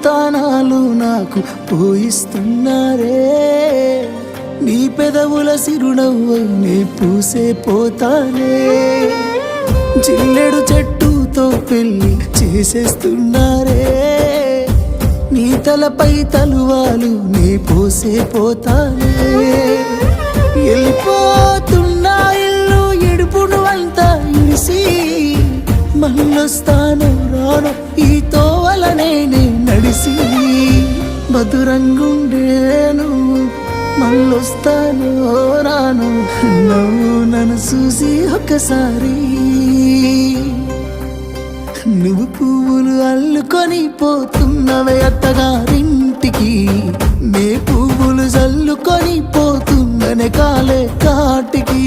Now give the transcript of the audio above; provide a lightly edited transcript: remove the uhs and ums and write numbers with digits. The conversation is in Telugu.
తానాలు నాకు పోయిస్తున్నారే నీ పెదవుల సిరునవ్వై నే పూసే పోతానే జిల్లెడు చెట్టుతో పెళ్లి చేసేస్తున్నారే నీ తలపై తలువాలు నే పోసే పోతానే వెళ్ళిపోతున్నా ఇల్లు ఎడుపును అంతా ఇడిసి మళ్ళొస్తాను రాను ఈ తోవలనే నే నడిసి మధురంగుండేను మళ్ళొస్తాను రాను నువ్వు నన్ను చూసి ఒక్కసారి నువ్వు పువ్వులు అల్లుకొని పోతున్నవే అత్తగారింటికి నే పువ్వులు జల్లుకొని పోతున్ననే కాలే కాటికి